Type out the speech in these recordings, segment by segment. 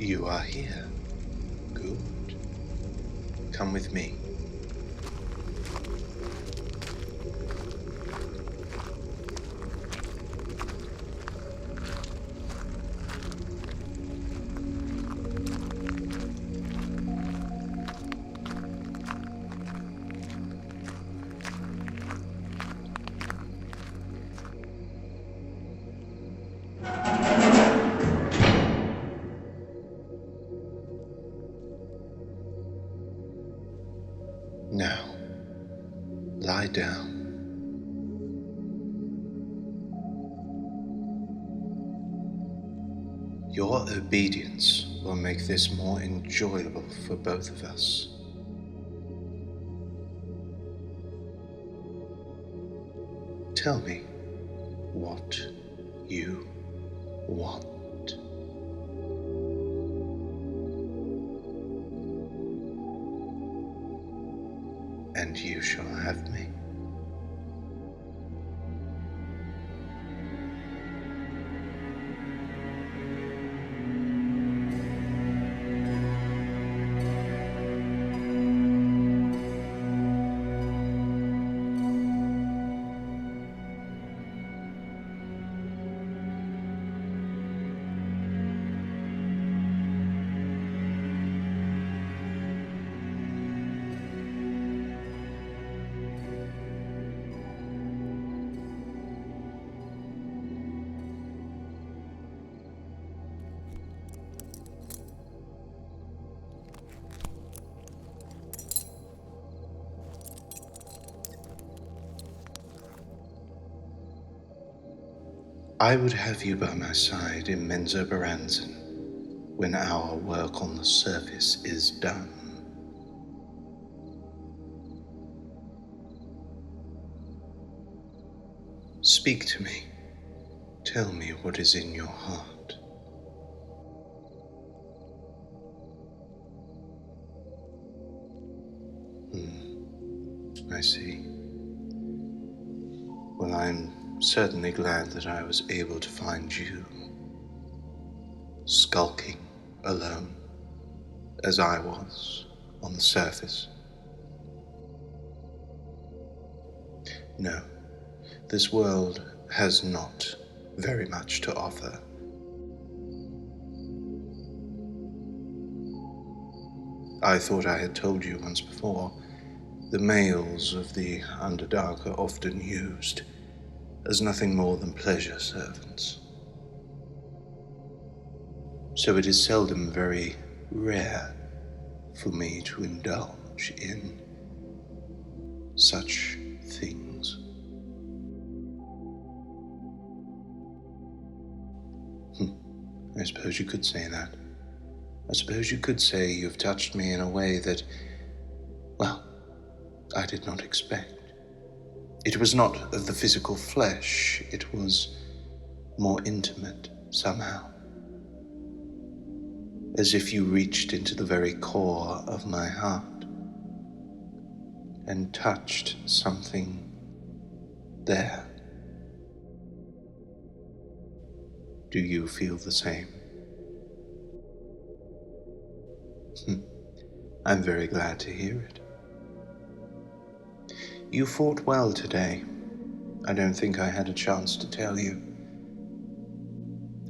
You are here. Good. Come with me. Now, lie down. Your obedience will make this more enjoyable for both of us. Tell me what you want. And you shall have me. I would have you by my side in Menzoberranzan when our work on the surface is done. Speak to me. Tell me what is in your heart. I see. Well, I'm certainly glad that I was able to find you, skulking alone, as I was on the surface. No, this world has not very much to offer. I thought I had told you once before, the males of the Underdark are often used as nothing more than pleasure servants. So it is seldom very rare for me to indulge in such things. I suppose you could say that. I suppose you could say you've touched me in a way that, well, I did not expect. It was not of the physical flesh, it was more intimate somehow. As if you reached into the very core of my heart and touched something there. Do you feel the same? I'm very glad to hear it. You fought well today. I don't think I had a chance to tell you.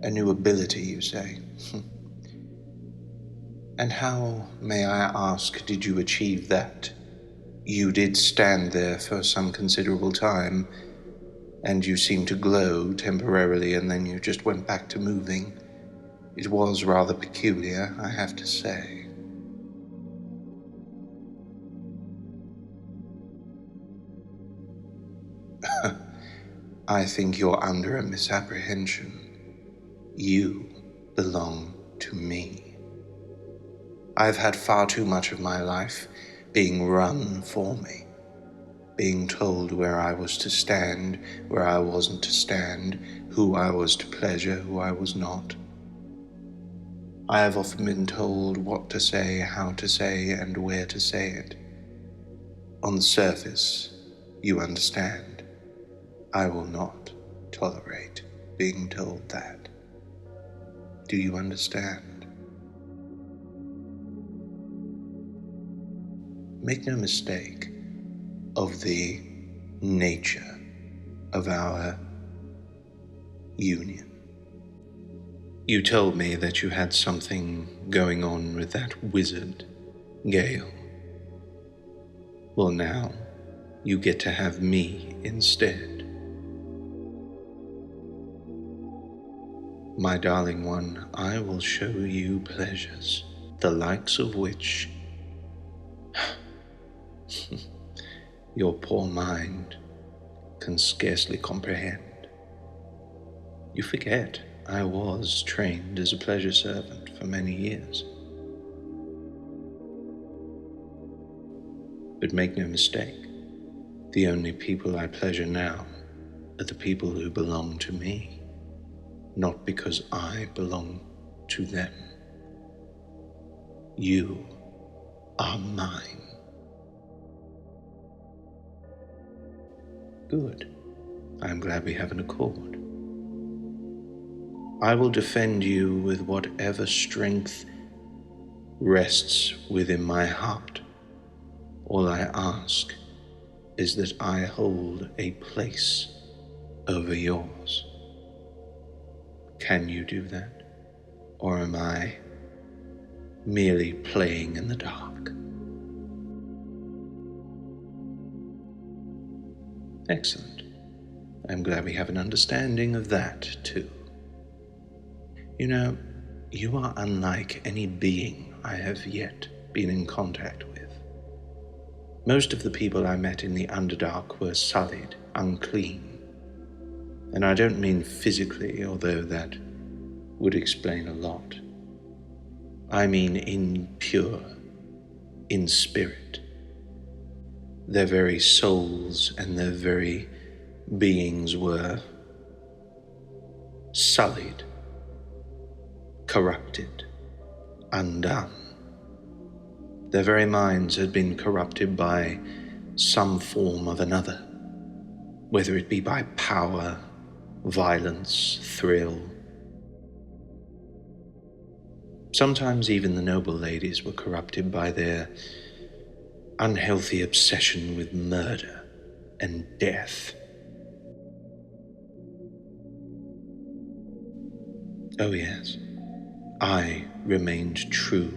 A new ability, you say? And how, may I ask, did you achieve that? You did stand there for some considerable time, and you seemed to glow temporarily, and then you just went back to moving. It was rather peculiar, I have to say. I think you're under a misapprehension. You belong to me. I've had far too much of my life being run for me, being told where I was to stand, where I wasn't to stand, who I was to pleasure, who I was not. I have often been told what to say, how to say, and where to say it. On the surface, you understand. I will not tolerate being told that. Do you understand? make no mistake of the nature of our union. You told me that you had something going on with that wizard, Gale. Well, now you get to have me instead. My darling one, I will show you pleasures, the likes of which your poor mind can scarcely comprehend. You forget I was trained as a pleasure servant for many years. But make no mistake, the only people I pleasure now are the people who belong to me, not because I belong to them. You are mine. Good. I'm glad we have an accord. I will defend you with whatever strength rests within my heart. All I ask is that I hold a place over yours. Can you do that? Or am I merely playing in the dark? Excellent. I'm glad we have an understanding of that, too. You know, you are unlike any being I have yet been in contact with. Most of the people I met in the Underdark were sullied, unclean. And I don't mean physically, although that would explain a lot. I mean impure, in spirit. Their very souls and their very beings were sullied, corrupted, undone. Their very minds had been corrupted by some form of another, whether it be by power, violence, thrill. Sometimes even the noble ladies were corrupted by their unhealthy obsession with murder and death. Oh yes, I remained true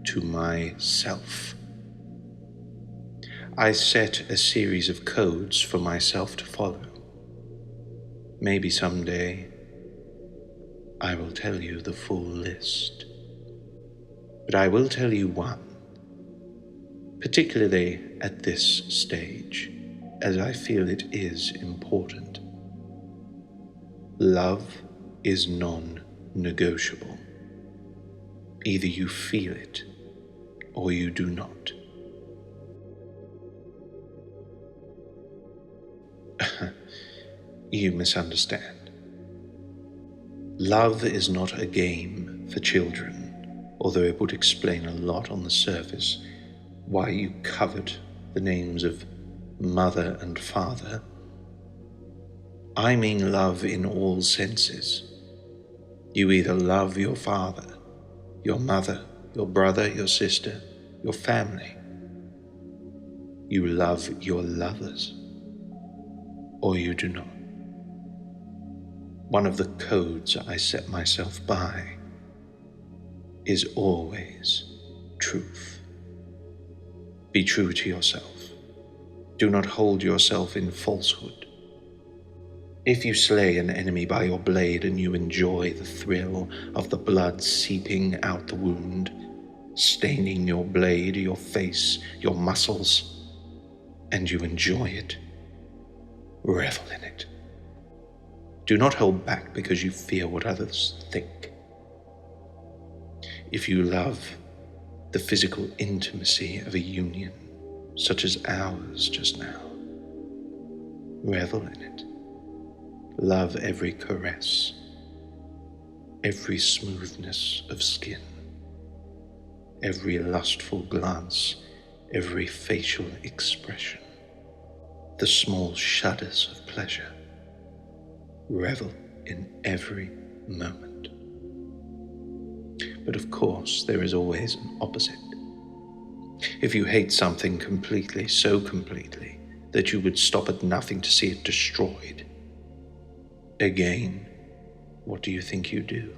to myself. I set a series of codes for myself to follow. Maybe someday I will tell you the full list. But I will tell you one, particularly at this stage, as I feel it is important. Love is non-negotiable. Either you feel it or you do not. You misunderstand. Love is not a game for children, although it would explain a lot on the surface why you covered the names of mother and father. I mean love in all senses. You either love your father, your mother, your brother, your sister, your family. You love your lovers, or you do not. One of the codes I set myself by is always truth. Be true to yourself. Do not hold yourself in falsehood. If you slay an enemy by your blade and you enjoy the thrill of the blood seeping out the wound, staining your blade, your face, your muscles, and you enjoy it, revel in it. Do not hold back because you fear what others think. If you love the physical intimacy of a union, such as ours just now, revel in it. Love every caress, every smoothness of skin, every lustful glance, every facial expression, the small shudders of pleasure. Revel in every moment. But of course, there is always an opposite. If you hate something completely, so completely, that you would stop at nothing to see it destroyed, again, what do you think you do?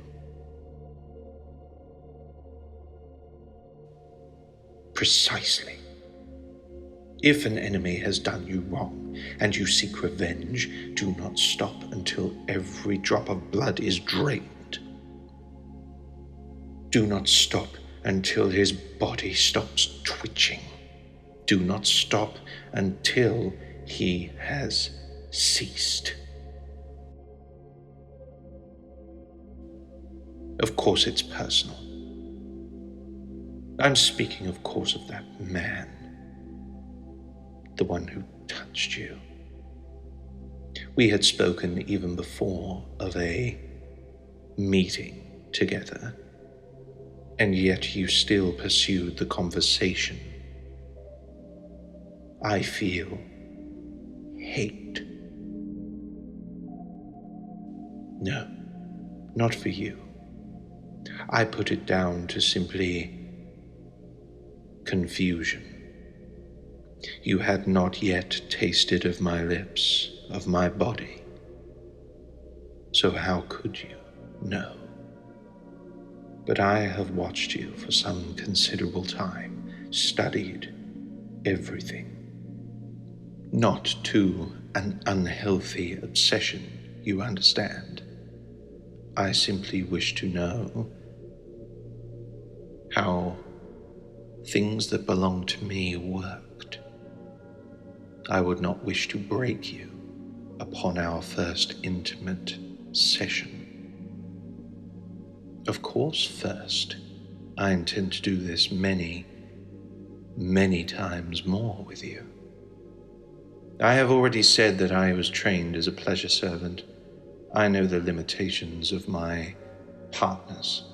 Precisely. If an enemy has done you wrong, and you seek revenge, do not stop until every drop of blood is drained. Do not stop until his body stops twitching. Do not stop until he has ceased. Of course it's personal. I'm speaking, of course, of that man. The one who touched you. We had spoken even before of a meeting together, and yet you still pursued the conversation. I feel hate. No, not for you. I put it down to simply confusion. You had not yet tasted of my lips, of my body. So how could you know? But I have watched you for some considerable time, studied everything. Not to an unhealthy obsession, you understand. I simply wish to know how things that belong to me worked. I would not wish to break you upon our first intimate session. Of course, first, I intend to do this many, many times more with you. I have already said that I was trained as a pleasure servant. I know the limitations of my partners.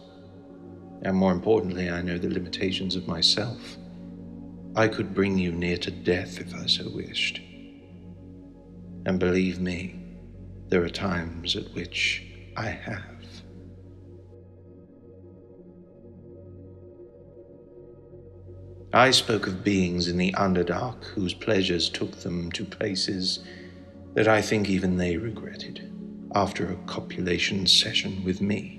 And more importantly, I know the limitations of myself. I could bring you near to death if I so wished. And believe me, there are times at which I have. I spoke of beings in the Underdark whose pleasures took them to places that I think even they regretted after a copulation session with me.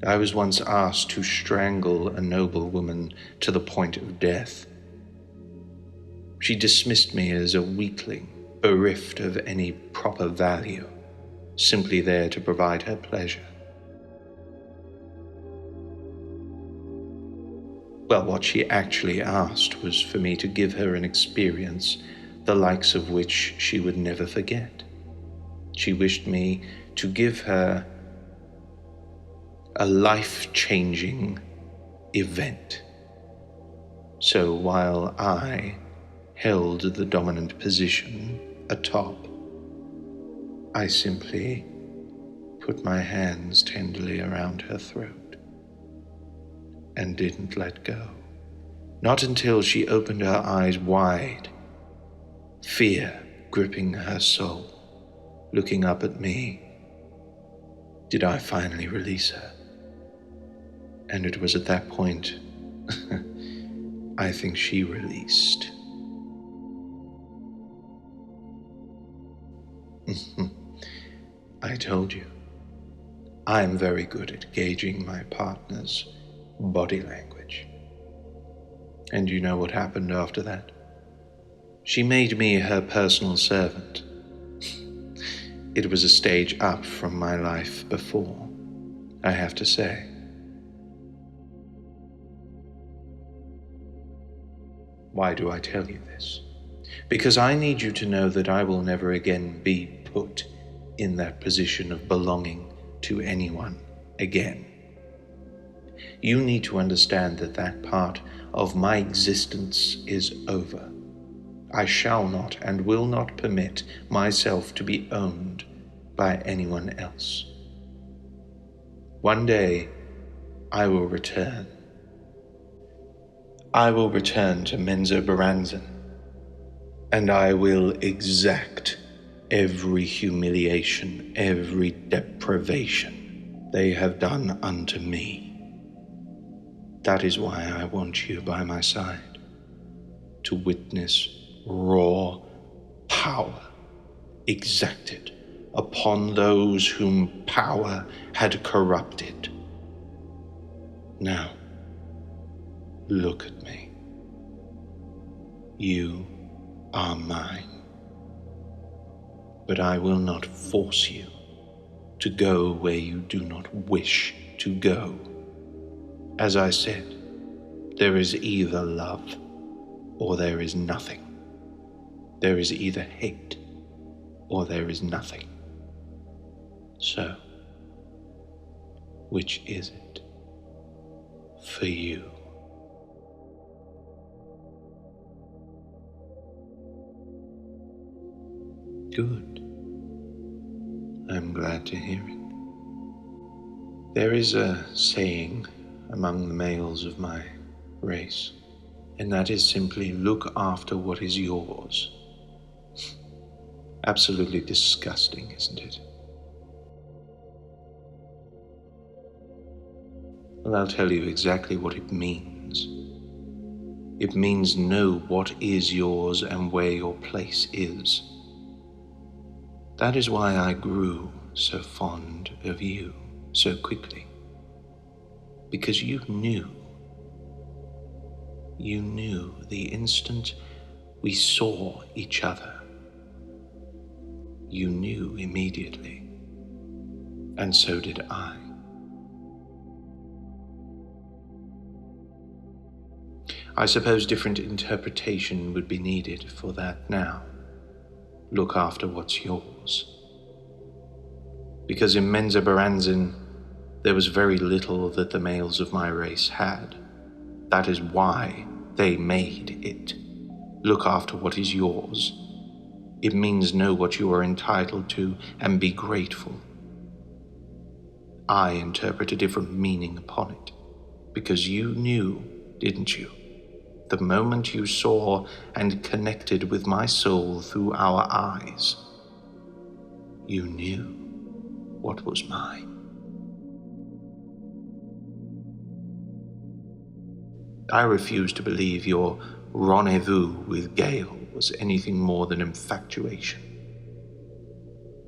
I was once asked to strangle a noble woman to the point of death. She dismissed me as a weakling, bereft of any proper value, simply there to provide her pleasure. Well, what she actually asked was for me to give her an experience the likes of which she would never forget. She wished me to give her a life-changing event. So while I held the dominant position atop, I simply put my hands tenderly around her throat and didn't let go. Not until she opened her eyes wide, fear gripping her soul, looking up at me, did I finally release her. And it was at that point, I think she released. I told you, I'm very good at gauging my partner's body language. And you know what happened after that? She made me her personal servant. It was a stage up from my life before, I have to say. Why do I tell you this? Because I need you to know that I will never again be put in that position of belonging to anyone again. You need to understand that that part of my existence is over. I shall not and will not permit myself to be owned by anyone else. One day, I will return. I will return to Menzoberranzan, and I will exact every humiliation, every deprivation they have done unto me. That is why I want you by my side, to witness raw power exacted upon those whom power had corrupted. Now, look at me. You are mine, but I will not force you to go where you do not wish to go. As I said, there is either love or there is nothing. There is either hate or there is nothing. So, which is it for you? Good. I'm glad to hear it. There is a saying among the males of my race, and that is simply look after what is yours. Absolutely disgusting, isn't it? Well, I'll tell you exactly what it means. It means know what is yours and where your place is. That is why I grew so fond of you so quickly. Because you knew the instant we saw each other. You knew immediately, and so did I. I suppose different interpretation would be needed for that now. Look after what's yours. Because in Menzoberranzan, there was very little that the males of my race had. That is why they made it. Look after what is yours. It means know what you are entitled to and be grateful. I interpret a different meaning upon it, because you knew, didn't you? The moment you saw and connected with my soul through our eyes, you knew what was mine. I refuse to believe your rendezvous with Gale was anything more than infatuation,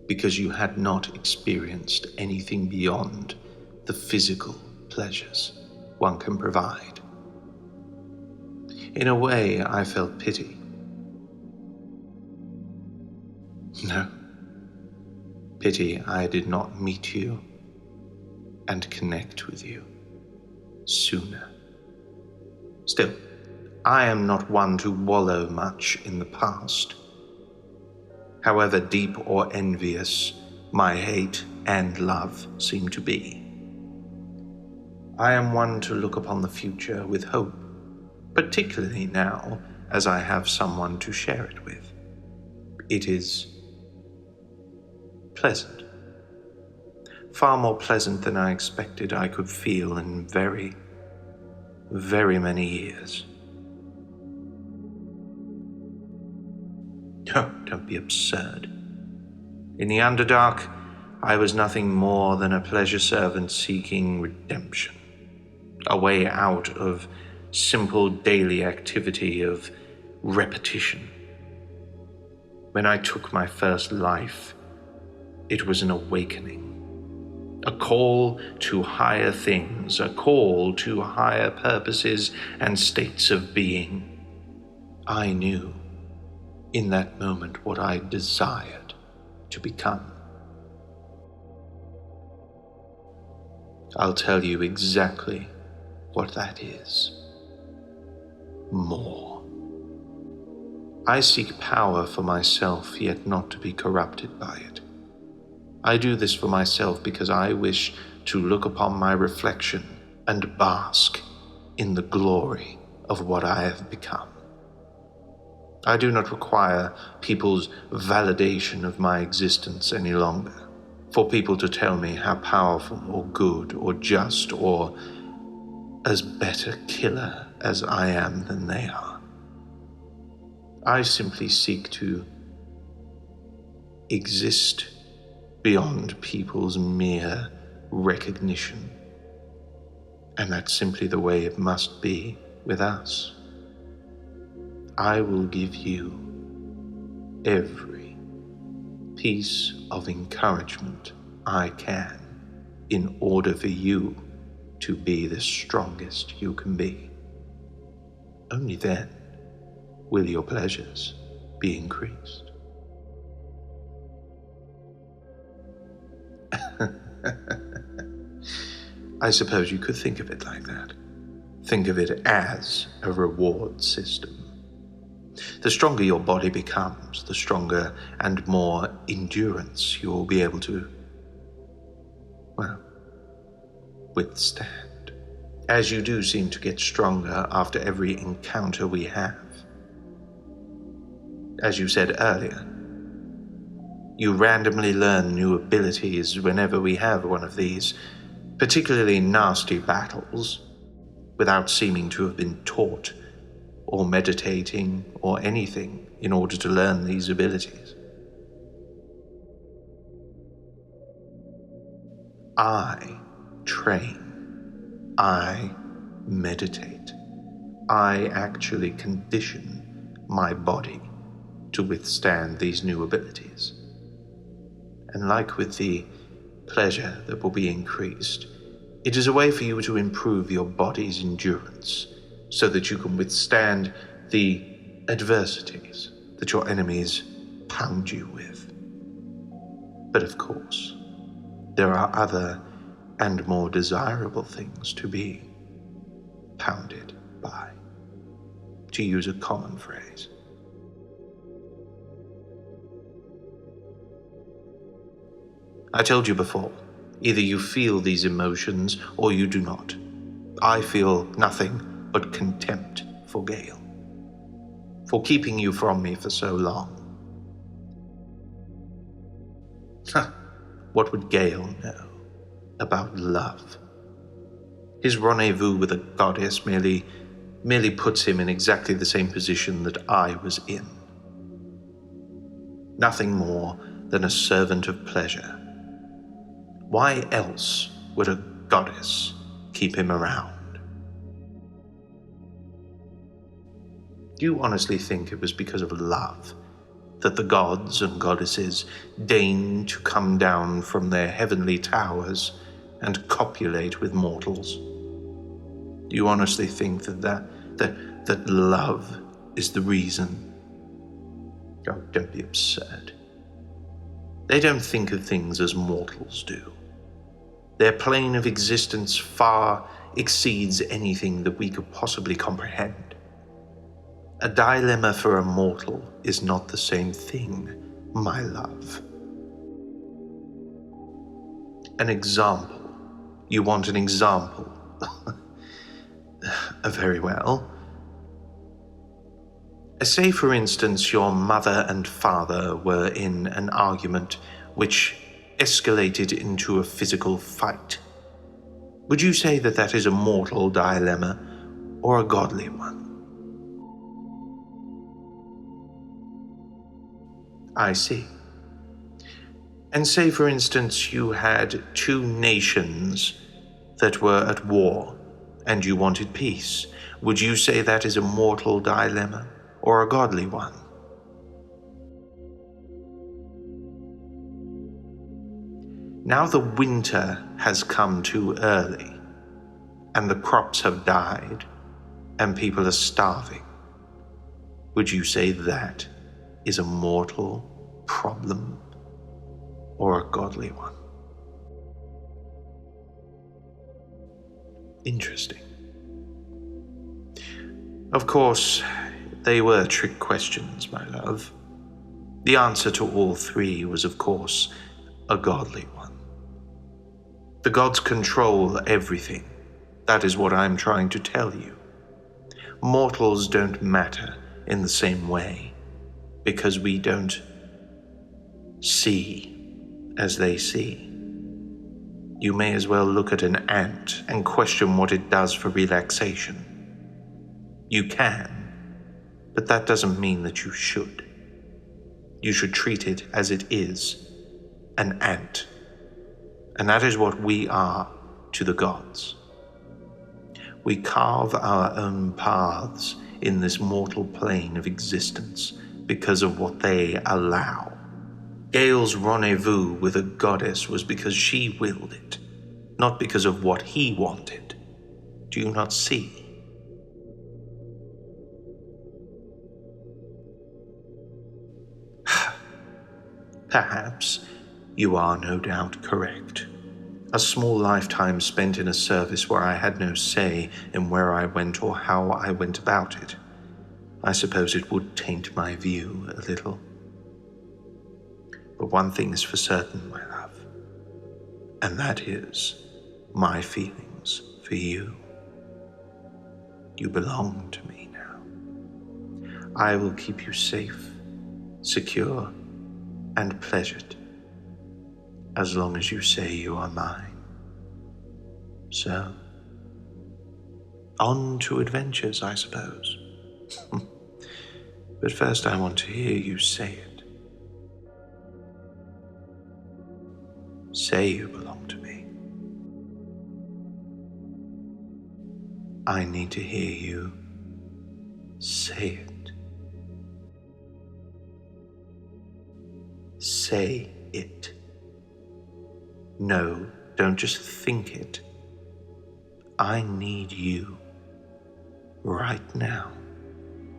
because you had not experienced anything beyond the physical pleasures one can provide. In a way, I felt pity. No, pity I did not meet you and connect with you sooner. Still, I am not one to wallow much in the past. However deep or envious my hate and love seem to be, I am one to look upon the future with hope, particularly now as I have someone to share it with. It is pleasant. Far more pleasant than I expected I could feel in very, very many years. Oh, don't be absurd. In the Underdark, I was nothing more than a pleasure servant seeking redemption, a way out of simple daily activity of repetition. When I took my first life, it was an awakening, a call to higher things, a call to higher purposes and states of being. I knew in that moment what I desired to become. I'll tell you exactly what that is. More. I seek power for myself, yet not to be corrupted by it. I do this for myself because I wish to look upon my reflection and bask in the glory of what I have become. I do not require people's validation of my existence any longer, for people to tell me how powerful or good or just or as better killer as I am than they are. I simply seek to exist beyond people's mere recognition. And that's simply the way it must be with us. I will give you every piece of encouragement I can in order for you to be the strongest you can be. Only then will your pleasures be increased. I suppose you could think of it like that. Think of it as a reward system. The stronger your body becomes, the stronger and more endurance you will be able to, withstand. As you do seem to get stronger after every encounter we have. As you said earlier, you randomly learn new abilities whenever we have one of these particularly nasty battles, without seeming to have been taught or meditating or anything in order to learn these abilities. I train. I meditate. I actually condition my body to withstand these new abilities. And like with the pleasure that will be increased, it is a way for you to improve your body's endurance so that you can withstand the adversities that your enemies pound you with. But of course, there are other and more desirable things to be pounded by, to use a common phrase. I told you before, either you feel these emotions or you do not. I feel nothing but contempt for Gale, for keeping you from me for so long. What would Gale know about love? His rendezvous with a goddess merely puts him in exactly the same position that I was in. Nothing more than a servant of pleasure. Why else would a goddess keep him around? Do you honestly think it was because of love that the gods and goddesses deigned to come down from their heavenly towers and copulate with mortals? Do you honestly think that love is the reason? Oh, don't be absurd. They don't think of things as mortals do. Their plane of existence far exceeds anything that we could possibly comprehend. A dilemma for a mortal is not the same thing, my love. An example. You want an example? Very well. Say, for instance, your mother and father were in an argument which escalated into a physical fight. Would you say that that is a mortal dilemma or a godly one? I see. And say, for instance, you had two nations that were at war and you wanted peace. Would you say that is a mortal dilemma or a godly one? Now the winter has come too early, and the crops have died, and people are starving. Would you say that is a mortal problem or a godly one? Interesting. Of course, they were trick questions, my love. The answer to all three was, of course, a godly one. The gods control everything. That is what I'm trying to tell you. Mortals don't matter in the same way, because we don't see as they see. You may as well look at an ant and question what it does for relaxation. You can, but that doesn't mean that you should. You should treat it as it is, an ant. And that is what we are to the gods. We carve our own paths in this mortal plane of existence because of what they allow. Gale's rendezvous with a goddess was because she willed it, not because of what he wanted. Do you not see? Perhaps you are no doubt correct. A small lifetime spent in a service where I had no say in where I went or how I went about it. I suppose it would taint my view a little. But one thing is for certain, my love, and that is my feelings for you. You belong to me now. I will keep you safe, secure, and pleasured, as long as you say you are mine. So, on to adventures, I suppose. But first I want to hear you say it. Say you belong to me. I need to hear you say it. Say it. No, don't just think it. I need you, right now,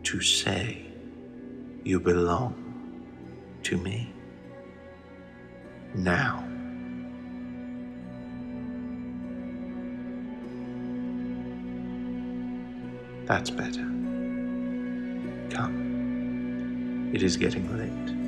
to say you belong to me. Now. That's better. Come. It is getting late.